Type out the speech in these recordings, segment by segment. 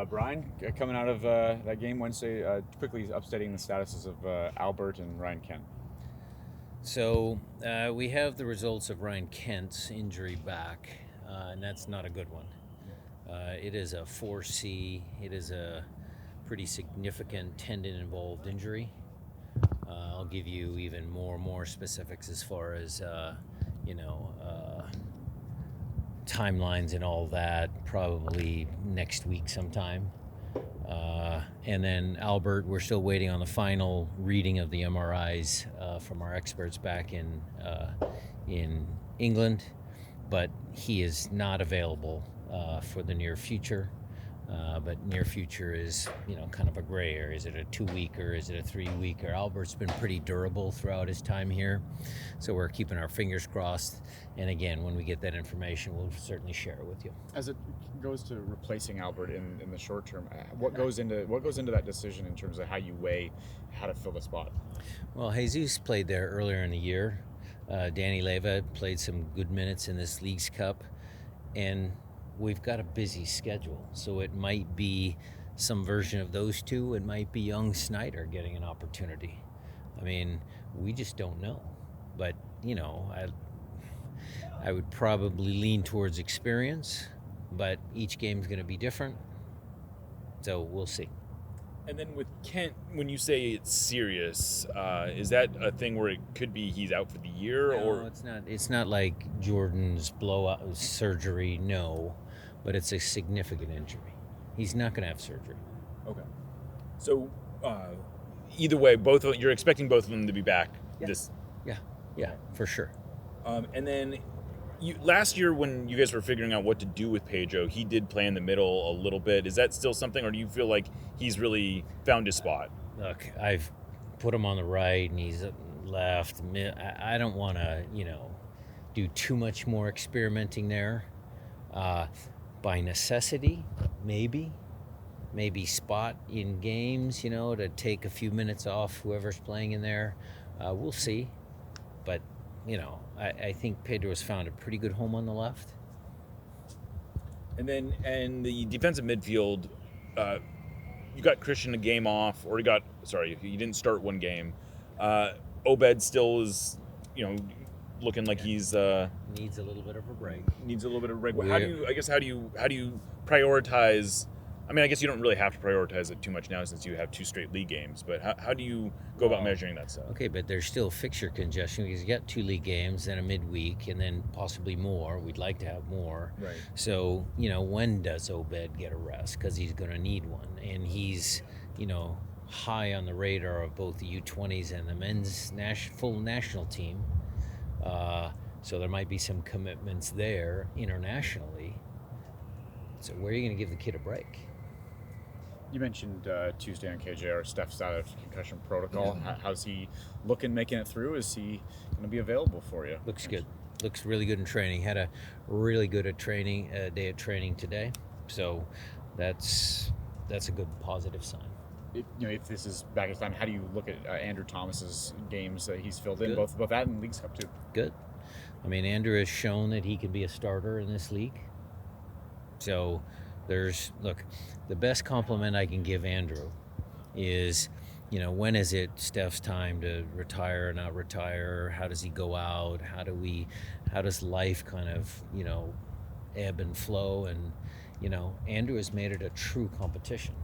Brian, coming out of that game Wednesday, quickly updating the statuses of Albert and Ryan Kent. So we have the results of Ryan Kent's injury back, and that's not a good one. It is a 4C. It is a pretty significant tendon-involved injury. I'll give you even more specifics as far as timelines and all that, probably next week sometime. And then Albert, we're still waiting on the final reading of the MRIs from our experts back in England, but he is not available for the near future. But near future is, kind of a gray area. Is it a 2-week or is it a 3-week? Albert's been pretty durable throughout his time here, so we're keeping our fingers crossed. And again, when we get that information, we'll certainly share it with you. As it goes to replacing Albert in the short term, what goes into that decision in terms of how you weigh how to fill the spot? Well, Jesus played there earlier in the year. Danny Leva played some good minutes in this Leagues Cup, and we've got a busy schedule, so it might be some version of those two. It might be young Snyder getting an opportunity. I mean, we just don't know. But, I would probably lean towards experience, but each game's going to be different, so we'll see. And then with Kent, when you say it's serious, is that a thing where it could be he's out for the year? No, or it's not. It's not like Jordan's blowout surgery, no, but it's a significant injury. He's not going to have surgery. Okay. So either way, you're expecting both of them to be back. Yeah, for sure. And then last year when you guys were figuring out what to do with Pedro, he did play in the middle a little bit. Is that still something, or do you feel like he's really found his spot? Look, I've put him on the right and he's left. I don't want to, do too much more experimenting there. By necessity, maybe spot in games, to take a few minutes off whoever's playing in there. We'll see. But, I think Pedro's found a pretty good home on the left. And then the defensive midfield, you got Christian a game off, or he didn't start one game. Obed still is, looking like he's needs a little bit of a break. How do you prioritize? I mean, I guess you don't really have to prioritize it too much now since you have 2 straight league games. But how do you go about measuring that stuff? Okay, but there's still fixture congestion because you got 2 league games, then a midweek, and then possibly more. We'd like to have more. Right. So when does Obed get a rest? Because he's going to need one, and he's high on the radar of both the U20s and the men's full national team. So there might be some commitments there internationally. So where are you going to give the kid a break? You mentioned Tuesday on KJR, Steph's out of concussion protocol. Yeah. How's he looking, making it through? Is he going to be available for you? Looks good. Looks really good in training. Had a really good day of training today. So that's a good positive sign. If this is back in time, how do you look at Andrew Thomas's games that he's filled in, Good. both that and Leagues Cup too? Good. I mean, Andrew has shown that he can be a starter in this league. So the best compliment I can give Andrew is, when is it Steph's time to retire or not retire? How does he go out? How does life kind of, ebb and flow? And, Andrew has made it a true competition.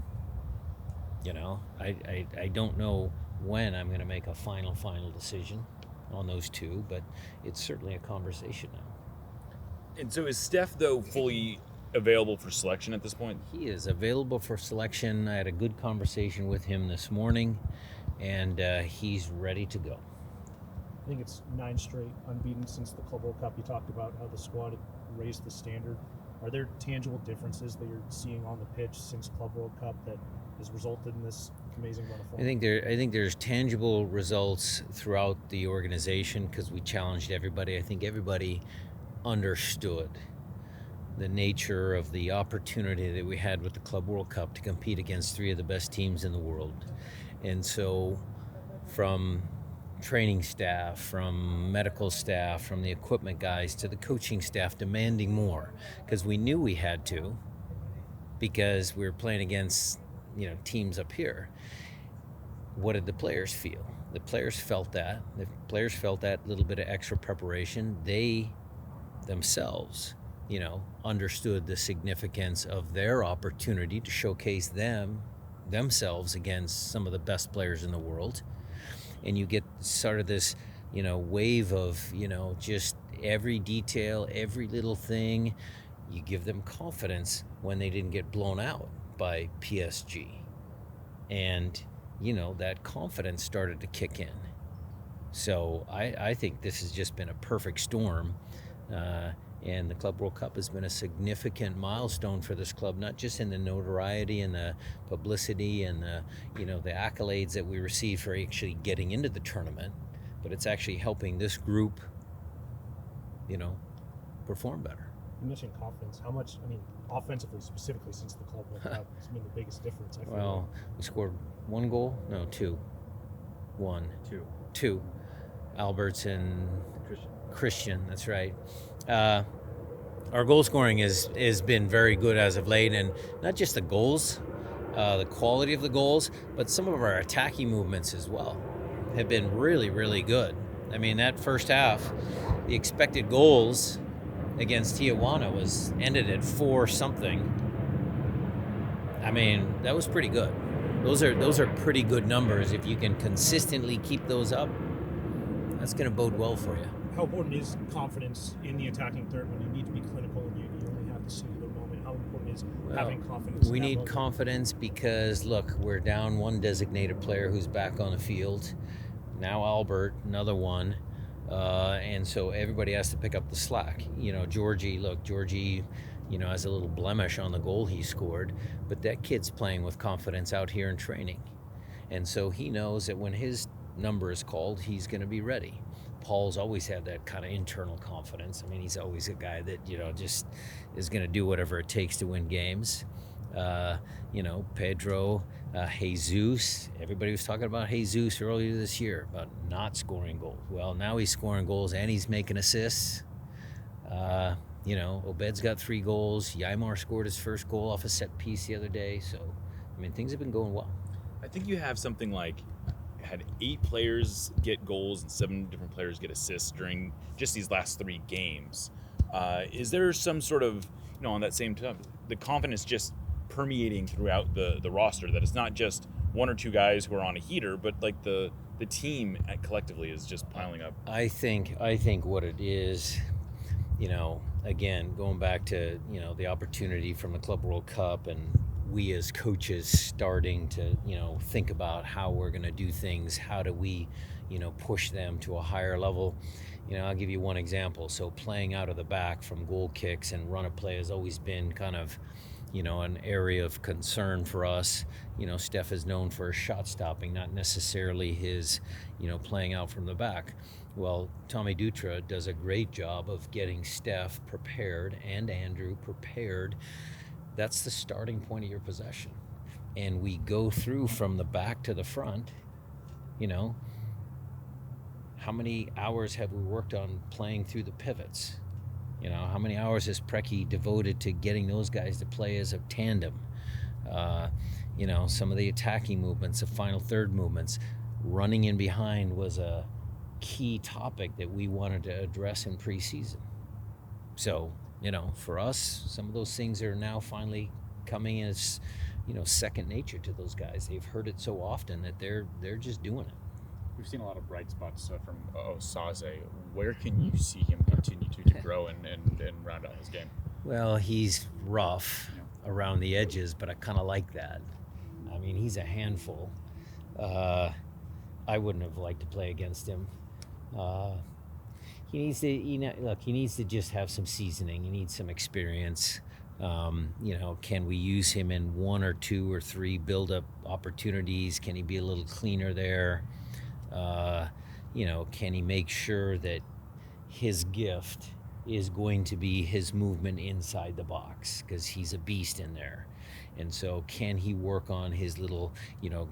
I don't know when I'm going to make a final decision on those two, but it's certainly a conversation now. And so is Steph, though, fully available for selection at this point? He is available for selection. I had a good conversation with him this morning, and he's ready to go. I think it's 9 straight unbeaten since the Club World Cup. You talked about how the squad had raised the standard. Are there tangible differences that you're seeing on the pitch since Club World Cup that has resulted in this amazing run of form? I think there's tangible results throughout the organization because we challenged everybody. I think everybody understood the nature of the opportunity that we had with the Club World Cup to compete against 3 of the best teams in the world. And so from training staff, from medical staff, from the equipment guys to the coaching staff demanding more because we knew we had to, because we were playing against, teams up here. What did the players feel? The players felt that. The players felt that little bit of extra preparation. They themselves, understood the significance of their opportunity to showcase themselves against some of the best players in the world. And you get sort of this, wave of, just every detail, every little thing. You give them confidence when they didn't get blown out by PSG. And, that confidence started to kick in. So I think this has just been a perfect storm. And the Club World Cup has been a significant milestone for this club, not just in the notoriety and the publicity and the accolades that we receive for actually getting into the tournament, but it's actually helping this group, perform better. You mentioned confidence. How much, offensively specifically since the Club World Cup, has been the biggest difference? I feel Well, we scored one goal? No, two. One. Two. Alberts and Christian, that's right. Our goal scoring has been very good as of late, and not just the goals, the quality of the goals, but some of our attacking movements as well have been really, really good. That first half, the expected goals against Tijuana ended at 4-something. That was pretty good. Those are pretty good numbers. If you can consistently keep those up, that's going to bode well for you. How important is confidence in the attacking third when you need to be clinical and you only have the singular moment? How important is having confidence? We need confidence because, look, we're down one designated player who's back on the field. Now Albert, another one. And so everybody has to pick up the slack. Georgie, has a little blemish on the goal he scored, but that kid's playing with confidence out here in training. And so he knows that when his number is called, he's going to be ready. Paul's always had that kind of internal confidence. He's always a guy that, just is going to do whatever it takes to win games. Pedro, Jesus. Everybody was talking about Jesus earlier this year, about not scoring goals. Well, now he's scoring goals and he's making assists. Obed's got 3 goals. Ymar scored his first goal off a set piece the other day. So, things have been going well. I think you have something like had 8 players get goals and 7 different players get assists during just these last 3 games. Is there some sort of, on that same time, the confidence just permeating throughout the roster, that it's not just 1 or 2 guys who are on a heater, but like the team collectively is just piling up? I think what it is, again, going back to, the opportunity from the Club World Cup and we as coaches starting to, think about how we're going to do things. How do we, push them to a higher level? I'll give you one example. So playing out of the back from goal kicks and run of play has always been kind of, an area of concern for us. Steph is known for his shot stopping, not necessarily his, playing out from the back. Well, Tommy Dutra does a great job of getting Steph prepared and Andrew prepared. That's the starting point of your possession. And we go through from the back to the front. How many hours have we worked on playing through the pivots? How many hours has Preki devoted to getting those guys to play as a tandem? Some of the attacking movements, the final third movements, running in behind was a key topic that we wanted to address in preseason. So, for us, some of those things are now finally coming as, second nature to those guys. They've heard it so often that they're just doing it. We've seen a lot of bright spots from Osaze. Where can you see him continue to grow and round out his game? Well, he's rough around the edges, but I kind of like that. He's a handful. I wouldn't have liked to play against him. He needs to just have some seasoning. He needs some experience. Can we use him in 1 or 2 or 3 build-up opportunities? Can he be a little cleaner there? Can he make sure that his gift is going to be his movement inside the box? Because he's a beast in there. And so can he work on his little,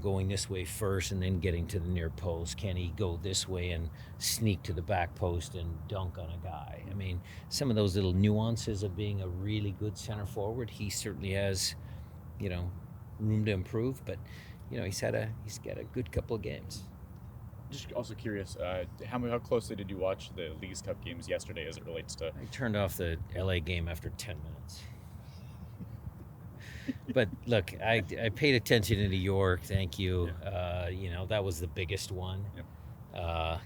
going this way first and then getting to the near post? Can he go this way and sneak to the back post and dunk on a guy? Some of those little nuances of being a really good center forward, he certainly has, room to improve, but he's got a good couple of games. Just also curious, how closely did you watch the Leagues Cup games yesterday as it relates to? I turned off the LA game after 10 minutes. But look, I paid attention to New York. Thank you. That was the biggest one. Yep.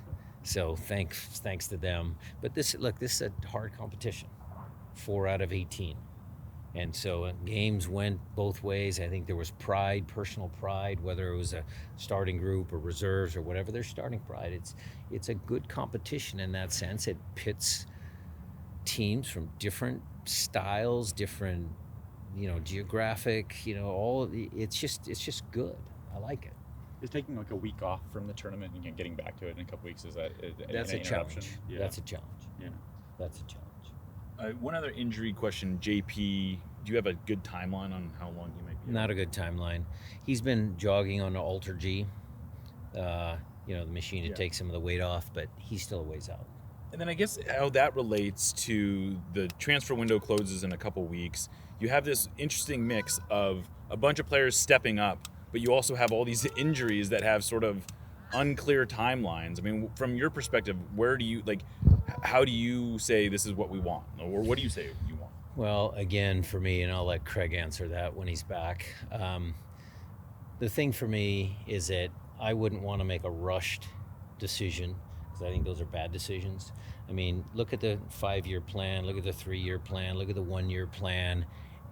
So thanks to them. But this is a hard competition. 4 out of 18. And so games went both ways. I think there was pride, personal pride, whether it was a starting group or reserves or whatever. Their starting pride. It's a good competition in that sense. It pits teams from different styles, different geographic. It's just good. I like it. Is taking like a week off from the tournament and getting back to it in a couple weeks, That's a challenge. Yeah. That's a challenge. Yeah. That's a challenge. One other injury question, JP. Do you have a good timeline on how long he might be? Not a good timeline. He's been jogging on the Alter G, the machine to take some of the weight off, but he's still a ways out. And then I guess how that relates to the transfer window closes in a couple weeks. You have this interesting mix of a bunch of players stepping up, but you also have all these injuries that have sort of unclear timelines. I mean, from your perspective, where do you how do you say this is what we want, or what do you say you want? Well, again, for me, and I'll let Craig answer that when he's back. The thing for me is that I wouldn't want to make a rushed decision, because I think those are bad decisions. I mean, look at the 5-year plan, look at the 3-year plan, look at the 1-year plan,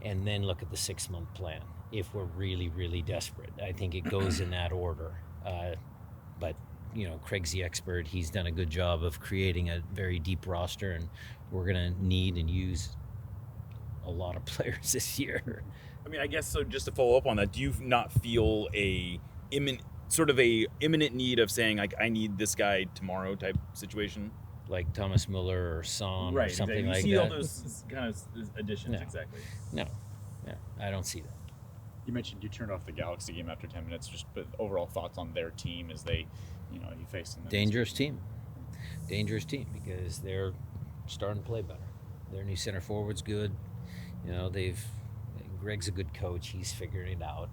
and then look at the 6-month plan if we're really, really desperate. I think it goes in that order. But Craig's the expert. He's done a good job of creating a very deep roster, and we're going to need and use a lot of players this year. I mean, I guess so. Just to follow up on that, do you not feel a imminent need of saying, like, I need this guy tomorrow type situation? Like Thomas Muller or Son or something exactly. like that. You see all those kind of additions, No. exactly. No, I don't see that. You mentioned you turned off the Galaxy game after 10 minutes. But overall thoughts on their team as they, you face them. Dangerous team because they're starting to play better. Their new center forward's good. Greg's a good coach. He's figuring it out.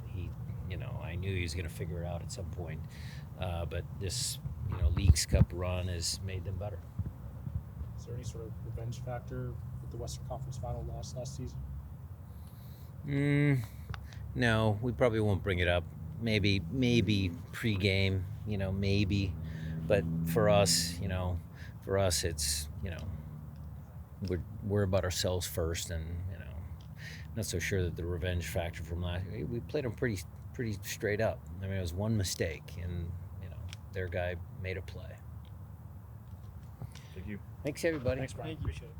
I knew he was going to figure it out at some point. But this, Leagues Cup run has made them better. Is there any sort of revenge factor with the Western Conference Final loss last season? No, we probably won't bring it up. Maybe pre-game, maybe. But for us, it's, we're about ourselves first, and not so sure that the revenge factor from last. We played them pretty straight up. I mean, it was one mistake, and their guy made a play. Thank you. Thanks, everybody. Thanks, Brian. Appreciate it.